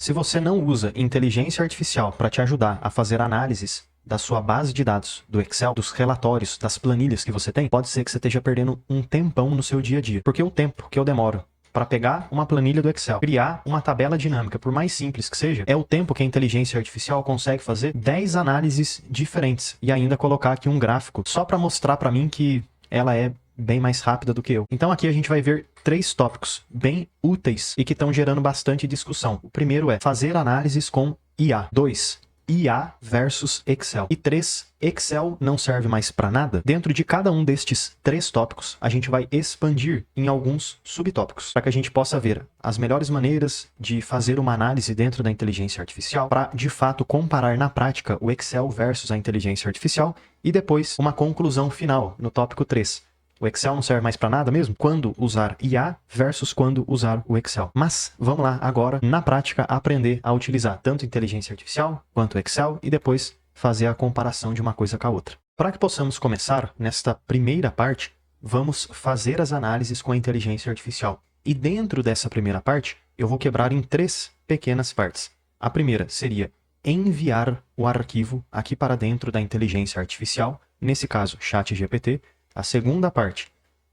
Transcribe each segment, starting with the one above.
Se você não usa inteligência artificial para te ajudar a fazer análises da sua base de dados, do Excel, dos relatórios, das planilhas que você tem, pode ser que você esteja perdendo um tempão no seu dia a dia. Porque o tempo que eu demoro para pegar uma planilha do Excel, criar uma tabela dinâmica, por mais simples que seja, é o tempo que a inteligência artificial consegue fazer 10 análises diferentes e ainda colocar aqui um gráfico só para mostrar para mim que ela é bem mais rápida do que eu. Então aqui a gente vai ver 3 tópicos bem úteis e que estão gerando bastante discussão. O primeiro é fazer análises com IA. 2. IA versus Excel. E 3. Excel não serve mais para nada? Dentro de cada um destes 3 tópicos, a gente vai expandir em alguns subtópicos, para que a gente possa ver as melhores maneiras de fazer uma análise dentro da inteligência artificial, para de fato comparar na prática o Excel versus a inteligência artificial, e depois uma conclusão final no tópico 3. O Excel não serve mais para nada mesmo? Quando usar IA versus quando usar o Excel. Mas vamos lá agora, na prática, aprender a utilizar tanto inteligência artificial quanto o Excel e depois fazer a comparação de uma coisa com a outra. Para que possamos começar nesta primeira parte, vamos fazer as análises com a inteligência artificial. E dentro dessa primeira parte, eu vou quebrar em 3 pequenas partes. A primeira seria enviar o arquivo aqui para dentro da inteligência artificial, nesse caso, ChatGPT. A segunda parte,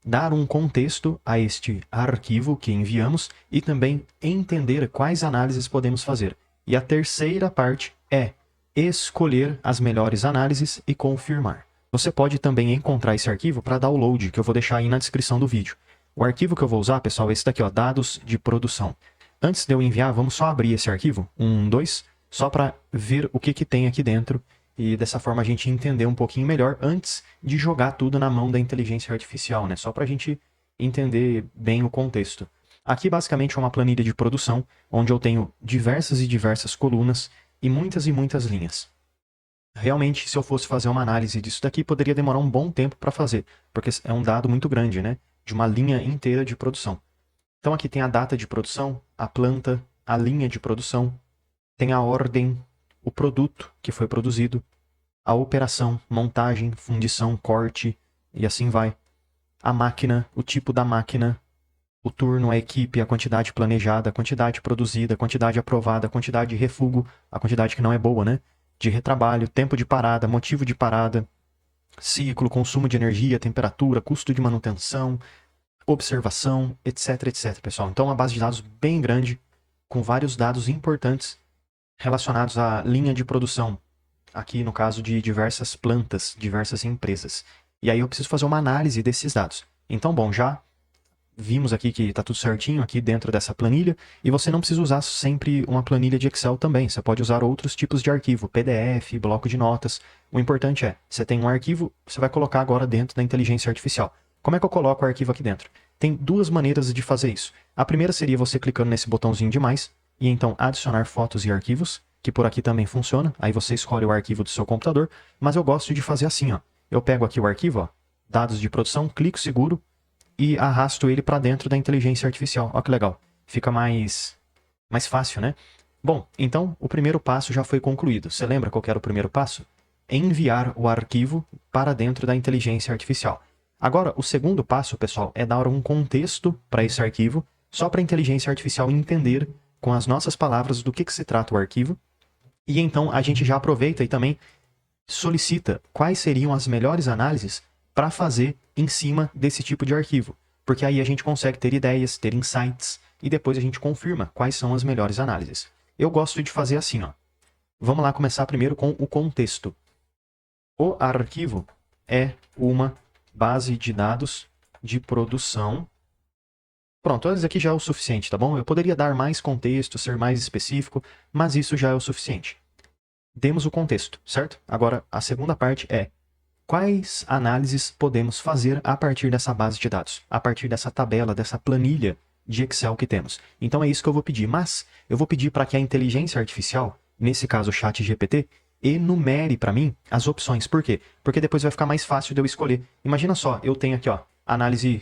dar um contexto a este arquivo que enviamos e também entender quais análises podemos fazer. E a terceira parte é escolher as melhores análises e confirmar. Você pode também encontrar esse arquivo para download, que eu vou deixar aí na descrição do vídeo. O arquivo que eu vou usar, pessoal, é esse daqui, ó, dados de produção. Antes de eu enviar, vamos só abrir esse arquivo, 2, só para ver o que tem aqui dentro. E dessa forma a gente entender um pouquinho melhor antes de jogar tudo na mão da inteligência artificial, né? Só para a gente entender bem o contexto. Aqui basicamente é uma planilha de produção, onde eu tenho diversas e diversas colunas e muitas linhas. Realmente, se eu fosse fazer uma análise disso daqui, poderia demorar um bom tempo para fazer, porque é um dado muito grande, né? De uma linha inteira de produção. Então aqui tem a data de produção, a planta, a linha de produção, tem a ordem, o produto que foi produzido, a operação, montagem, fundição, corte e assim vai. A máquina, o tipo da máquina, o turno, a equipe, a quantidade planejada, a quantidade produzida, a quantidade aprovada, a quantidade de refúgio, a quantidade que não é boa, né? De retrabalho, tempo de parada, motivo de parada, ciclo, consumo de energia, temperatura, custo de manutenção, observação, etc, pessoal. Então, uma base de dados bem grande, com vários dados importantes relacionados à linha de produção, aqui no caso de diversas plantas, diversas empresas. E aí eu preciso fazer uma análise desses dados. Então, bom, já vimos aqui que está tudo certinho aqui dentro dessa planilha, e você não precisa usar sempre uma planilha de Excel também, você pode usar outros tipos de arquivo, PDF, bloco de notas. O importante é, você tem um arquivo, você vai colocar agora dentro da inteligência artificial. Como é que eu coloco o arquivo aqui dentro? Tem 2 maneiras de fazer isso. A primeira seria você clicando nesse botãozinho de mais, e então adicionar fotos e arquivos, que por aqui também funciona. Aí você escolhe o arquivo do seu computador, mas eu gosto de fazer assim, ó. Eu pego aqui o arquivo, ó, dados de produção, clico seguro e arrasto ele para dentro da inteligência artificial. Ó que legal. Fica mais fácil, né? Bom, então o primeiro passo já foi concluído. Você lembra qual que era o primeiro passo? Enviar o arquivo para dentro da inteligência artificial. Agora, o segundo passo, pessoal, é dar um contexto para esse arquivo, só para a inteligência artificial entender com as nossas palavras do que se trata o arquivo. E então a gente já aproveita e também solicita quais seriam as melhores análises para fazer em cima desse tipo de arquivo. Porque aí a gente consegue ter ideias, ter insights, e depois a gente confirma quais são as melhores análises. Eu gosto de fazer assim, ó. Vamos lá começar primeiro com o contexto. O arquivo é uma base de dados de produção. Pronto, isso aqui já é o suficiente, tá bom? Eu poderia dar mais contexto, ser mais específico, mas isso já é o suficiente. Demos o contexto, certo? Agora, a segunda parte é quais análises podemos fazer a partir dessa base de dados, a partir dessa tabela, dessa planilha de Excel que temos. Então é isso que eu vou pedir, mas eu vou pedir para que a inteligência artificial, nesse caso o ChatGPT, enumere para mim as opções. Por quê? Porque depois vai ficar mais fácil de eu escolher. Imagina só, eu tenho aqui, ó, análise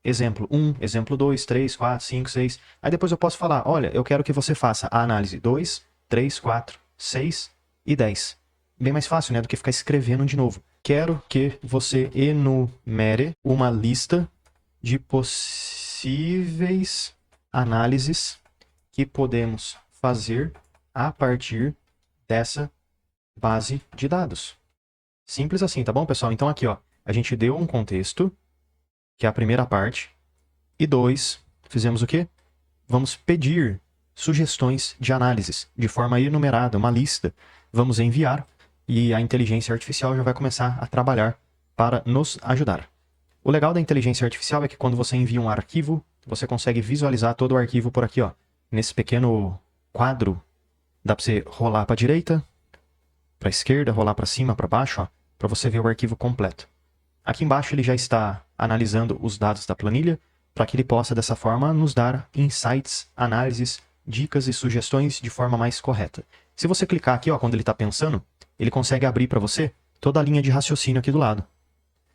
exemplo 1, exemplo 2, 3, 4, 5, 6. Aí depois eu posso falar, olha, eu quero que você faça a análise 2, 3, 4, 6 e 10. Bem mais fácil, né, do que ficar escrevendo de novo. Quero que você enumere uma lista de possíveis análises que podemos fazer a partir dessa base de dados. Simples assim, tá bom, pessoal? Então aqui, ó, a gente deu um contexto, que é a primeira parte, e 2, fizemos o quê? Vamos pedir sugestões de análises de forma enumerada, uma lista. Vamos enviar e a inteligência artificial já vai começar a trabalhar para nos ajudar. O legal da inteligência artificial é que quando você envia um arquivo, você consegue visualizar todo o arquivo por aqui, ó. Nesse pequeno quadro, dá para você rolar para a direita, para a esquerda, rolar para cima, para baixo, ó, para você ver o arquivo completo. Aqui embaixo ele já está analisando os dados da planilha, para que ele possa, dessa forma, nos dar insights, análises, dicas e sugestões de forma mais correta. Se você clicar aqui, ó, quando ele está pensando, ele consegue abrir para você toda a linha de raciocínio aqui do lado.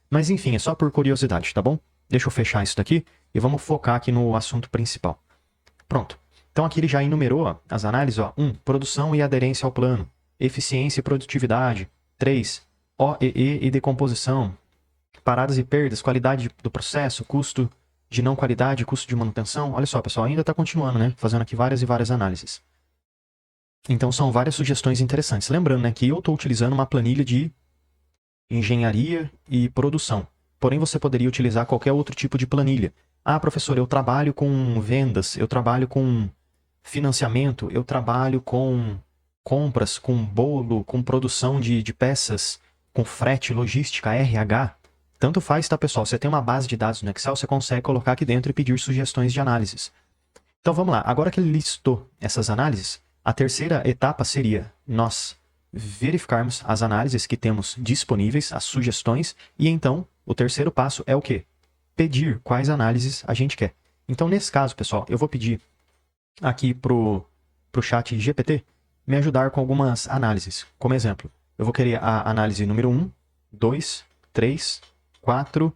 Mas enfim, é só por curiosidade, tá bom? Deixa eu fechar isso daqui e vamos focar aqui no assunto principal. Pronto. Então aqui ele já enumerou ó, as análises. 1. Produção e aderência ao plano. Eficiência e produtividade. 3. OEE e decomposição. Paradas e perdas, qualidade do processo, custo de não qualidade, custo de manutenção. Olha só, pessoal, ainda está continuando, né? Fazendo aqui várias e várias análises. Então são várias sugestões interessantes. Lembrando, né, que eu estou utilizando uma planilha de engenharia e produção. Porém, você poderia utilizar qualquer outro tipo de planilha. Ah, professor, eu trabalho com vendas, eu trabalho com financiamento, eu trabalho com compras, com bolo, com produção de peças, com frete, logística, RH. Tanto faz, tá, pessoal? Você tem uma base de dados no Excel, você consegue colocar aqui dentro e pedir sugestões de análises. Então, vamos lá. Agora que ele listou essas análises, a terceira etapa seria nós verificarmos as análises que temos disponíveis, as sugestões, e então o terceiro passo é o quê? Pedir quais análises a gente quer. Então, nesse caso, pessoal, eu vou pedir aqui pro chat GPT me ajudar com algumas análises. Como exemplo, eu vou querer a análise número 1, 2, 3, 4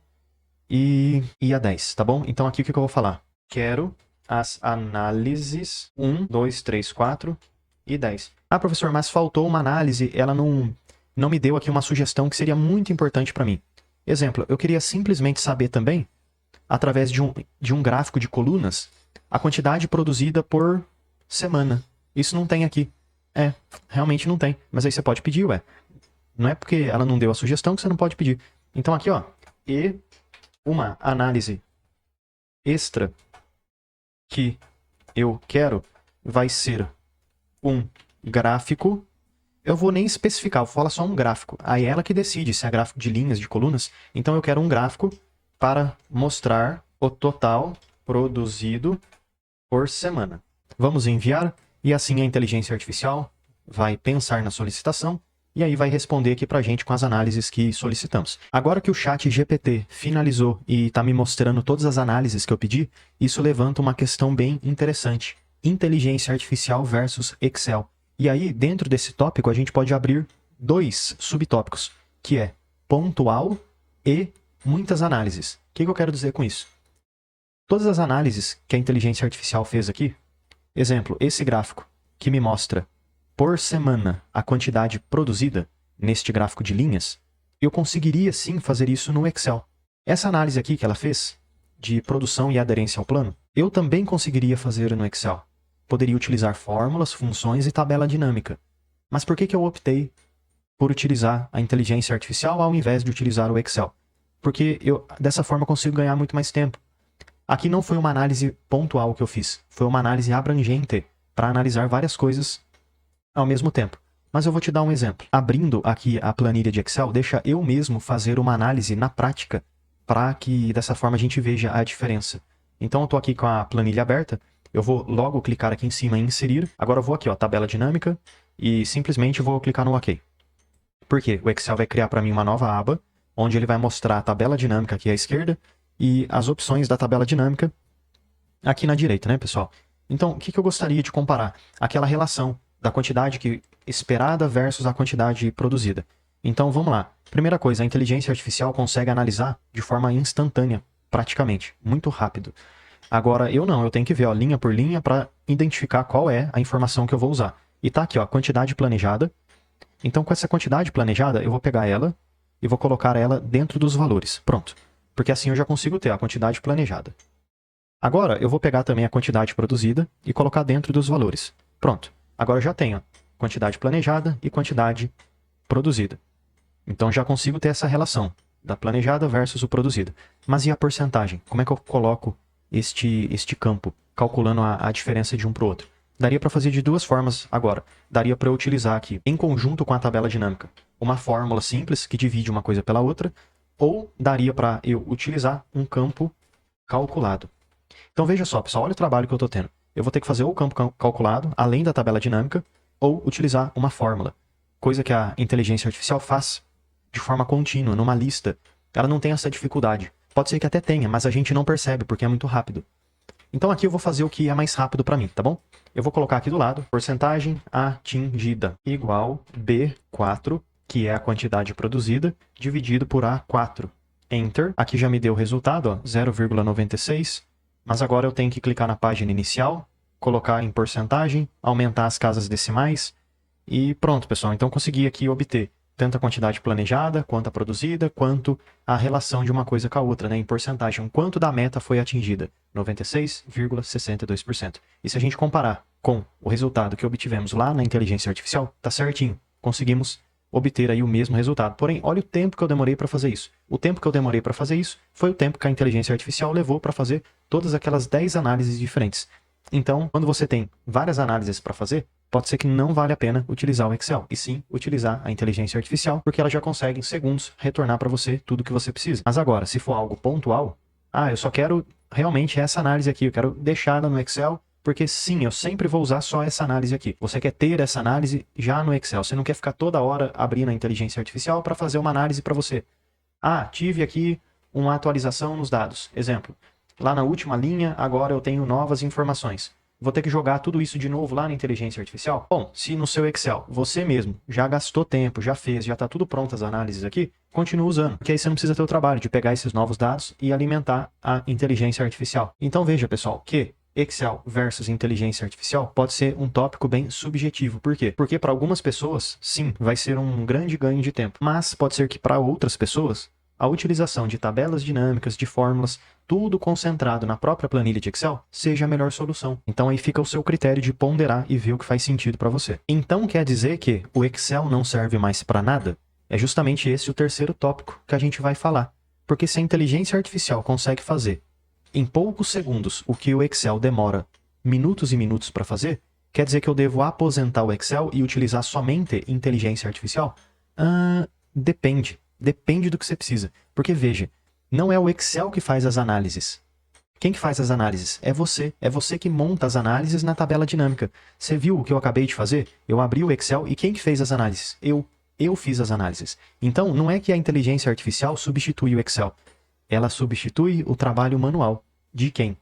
e a 10, tá bom? Então, aqui o que eu vou falar? Quero as análises 1, 2, 3, 4 e 10. Ah, professor, mas faltou uma análise, ela não me deu aqui uma sugestão que seria muito importante para mim. Exemplo, eu queria simplesmente saber também, através de um gráfico de colunas, a quantidade produzida por semana. Isso não tem aqui. Realmente não tem. Mas aí você pode pedir, ué. Não é porque ela não deu a sugestão que você não pode pedir. Então aqui, ó, e uma análise extra que eu quero vai ser um gráfico. Eu vou nem especificar, eu vou falar só um gráfico. Aí ela que decide se é gráfico de linhas, de colunas. Então eu quero um gráfico para mostrar o total produzido por semana. Vamos enviar e assim a inteligência artificial vai pensar na solicitação e aí vai responder aqui para a gente com as análises que solicitamos. Agora que o chat GPT finalizou e está me mostrando todas as análises que eu pedi, isso levanta uma questão bem interessante. Inteligência artificial versus Excel. E aí, dentro desse tópico, a gente pode abrir 2 subtópicos, que é pontual e muitas análises. O que eu quero dizer com isso? Todas as análises que a inteligência artificial fez aqui, exemplo, esse gráfico que me mostra por semana a quantidade produzida neste gráfico de linhas, eu conseguiria sim fazer isso no Excel. Essa análise aqui que ela fez, de produção e aderência ao plano, eu também conseguiria fazer no Excel. Poderia utilizar fórmulas, funções e tabela dinâmica. Mas por que eu optei por utilizar a inteligência artificial ao invés de utilizar o Excel? Porque eu, dessa forma, consigo ganhar muito mais tempo. Aqui não foi uma análise pontual que eu fiz, foi uma análise abrangente para analisar várias coisas ao mesmo tempo. Mas eu vou te dar um exemplo. Abrindo aqui a planilha de Excel, deixa eu mesmo fazer uma análise na prática para que dessa forma a gente veja a diferença. Então eu estou aqui com a planilha aberta, eu vou logo clicar aqui em cima em inserir. Agora eu vou aqui, ó, tabela dinâmica, e simplesmente vou clicar no OK. Por quê? O Excel vai criar para mim uma nova aba, onde ele vai mostrar a tabela dinâmica aqui à esquerda e as opções da tabela dinâmica aqui na direita, né, pessoal? Então, o que eu gostaria de comparar? Aquela relação da quantidade esperada versus a quantidade produzida. Então, vamos lá. Primeira coisa, a inteligência artificial consegue analisar de forma instantânea, praticamente, muito rápido. Agora, eu não, eu tenho que ver, ó, linha por linha para identificar qual é a informação que eu vou usar. E tá aqui, ó, quantidade planejada. Então, com essa quantidade planejada, eu vou pegar ela e vou colocar ela dentro dos valores. Pronto. Porque assim eu já consigo ter a quantidade planejada. Agora, eu vou pegar também a quantidade produzida e colocar dentro dos valores. Pronto. Agora eu já tenho quantidade planejada e quantidade produzida. Então já consigo ter essa relação da planejada versus o produzido. Mas e a porcentagem? Como é que eu coloco este campo, calculando a diferença de um para o outro? Daria para fazer de duas formas agora. Daria para eu utilizar aqui, em conjunto com a tabela dinâmica, uma fórmula simples que divide uma coisa pela outra, ou daria para eu utilizar um campo calculado. Então veja só, pessoal, olha o trabalho que eu estou tendo. Eu vou ter que fazer ou o campo calculado, além da tabela dinâmica, ou utilizar uma fórmula. Coisa que a inteligência artificial faz de forma contínua, numa lista. Ela não tem essa dificuldade. Pode ser que até tenha, mas a gente não percebe, porque é muito rápido. Então aqui eu vou fazer o que é mais rápido para mim, tá bom? Eu vou colocar aqui do lado, porcentagem atingida igual B4, que é a quantidade produzida, dividido por A4. Enter. Aqui já me deu o resultado, ó, 0,96. Mas agora eu tenho que clicar na página inicial, colocar em porcentagem, aumentar as casas decimais e pronto, pessoal. Então consegui aqui obter tanto a quantidade planejada, quanto a produzida, quanto a relação de uma coisa com a outra, né, em porcentagem. Quanto da meta foi atingida? 96,62%. E se a gente comparar com o resultado que obtivemos lá na inteligência artificial, tá certinho. Conseguimos obter aí o mesmo resultado. Porém, olha o tempo que eu demorei para fazer isso. O tempo que eu demorei para fazer isso foi o tempo que a inteligência artificial levou para fazer todas aquelas 10 análises diferentes. Então, quando você tem várias análises para fazer, pode ser que não vale a pena utilizar o Excel, e sim utilizar a inteligência artificial, porque ela já consegue em segundos retornar para você tudo o que você precisa. Mas agora, se for algo pontual, eu só quero realmente essa análise aqui, eu quero deixar ela no Excel, porque sim, eu sempre vou usar só essa análise aqui. Você quer ter essa análise já no Excel, você não quer ficar toda hora abrindo a inteligência artificial para fazer uma análise para você. Tive aqui uma atualização nos dados. Exemplo, lá na última linha, agora eu tenho novas informações. Vou ter que jogar tudo isso de novo lá na inteligência artificial? Bom, se no seu Excel você mesmo já gastou tempo, já fez, já está tudo pronto as análises aqui, continue usando, porque aí você não precisa ter o trabalho de pegar esses novos dados e alimentar a inteligência artificial. Então veja, pessoal, que Excel versus inteligência artificial pode ser um tópico bem subjetivo. Por quê? Porque para algumas pessoas, sim, vai ser um grande ganho de tempo. Mas pode ser que para outras pessoas, a utilização de tabelas dinâmicas, de fórmulas, tudo concentrado na própria planilha de Excel, seja a melhor solução. Então aí fica o seu critério de ponderar e ver o que faz sentido para você. Então quer dizer que o Excel não serve mais para nada? É justamente esse o terceiro tópico que a gente vai falar. Porque se a inteligência artificial consegue fazer em poucos segundos o que o Excel demora minutos e minutos para fazer, quer dizer que eu devo aposentar o Excel e utilizar somente inteligência artificial? Depende. Depende do que você precisa. Porque veja, não é o Excel que faz as análises. Quem que faz as análises? É você. É você que monta as análises na tabela dinâmica. Você viu o que eu acabei de fazer? Eu abri o Excel e quem que fez as análises? Eu fiz as análises. Então, não é que a inteligência artificial substitui o Excel. Ela substitui o trabalho manual. De quem?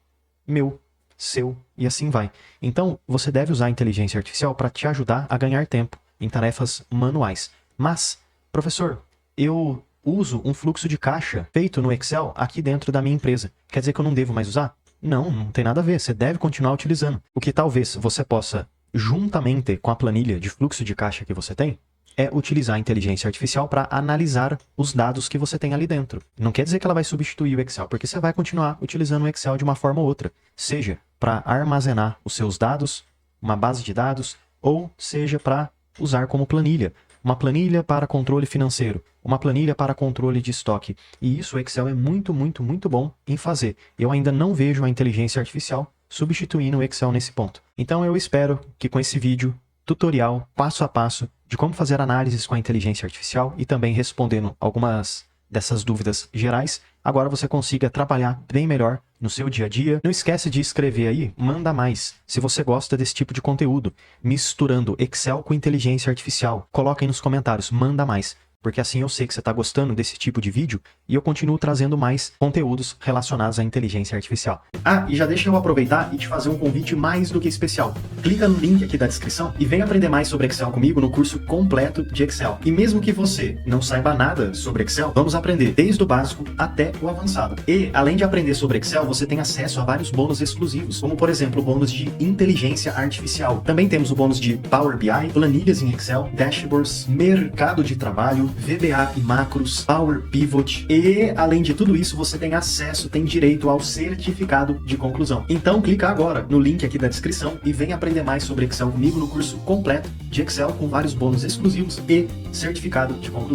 Meu, seu e assim vai. Então, você deve usar a inteligência artificial para te ajudar a ganhar tempo em tarefas manuais. Mas, professor, eu uso um fluxo de caixa feito no Excel aqui dentro da minha empresa. Quer dizer que eu não devo mais usar? Não, não tem nada a ver. Você deve continuar utilizando. O que talvez você possa, juntamente com a planilha de fluxo de caixa que você tem, é utilizar a inteligência artificial para analisar os dados que você tem ali dentro. Não quer dizer que ela vai substituir o Excel, porque você vai continuar utilizando o Excel de uma forma ou outra. Seja para armazenar os seus dados, uma base de dados, ou seja para usar como planilha. Uma planilha para controle financeiro, uma planilha para controle de estoque. E isso o Excel é muito, muito, muito bom em fazer. Eu ainda não vejo a inteligência artificial substituindo o Excel nesse ponto. Então eu espero que com esse vídeo, tutorial, passo a passo, de como fazer análises com a inteligência artificial e também respondendo algumas dessas dúvidas gerais, agora você consiga trabalhar bem melhor no seu dia a dia. Não esquece de escrever aí, manda mais, se você gosta desse tipo de conteúdo, misturando Excel com inteligência artificial. Coloca aí nos comentários, manda mais, porque assim eu sei que você está gostando desse tipo de vídeo e eu continuo trazendo mais conteúdos relacionados à inteligência artificial. E já deixa eu aproveitar e te fazer um convite mais do que especial. Clica no link aqui da descrição e vem aprender mais sobre Excel comigo no curso completo de Excel. E mesmo que você não saiba nada sobre Excel, vamos aprender desde o básico até o avançado. E, além de aprender sobre Excel, você tem acesso a vários bônus exclusivos, como por exemplo o bônus de inteligência artificial. Também temos o bônus de Power BI, planilhas em Excel, dashboards, mercado de trabalho, VBA e macros, Power Pivot e, além de tudo isso, você tem acesso, tem direito ao certificado de conclusão. Então clica agora no link aqui da descrição e vem aprender mais sobre Excel comigo no curso completo de Excel com vários bônus exclusivos e certificado de conclusão.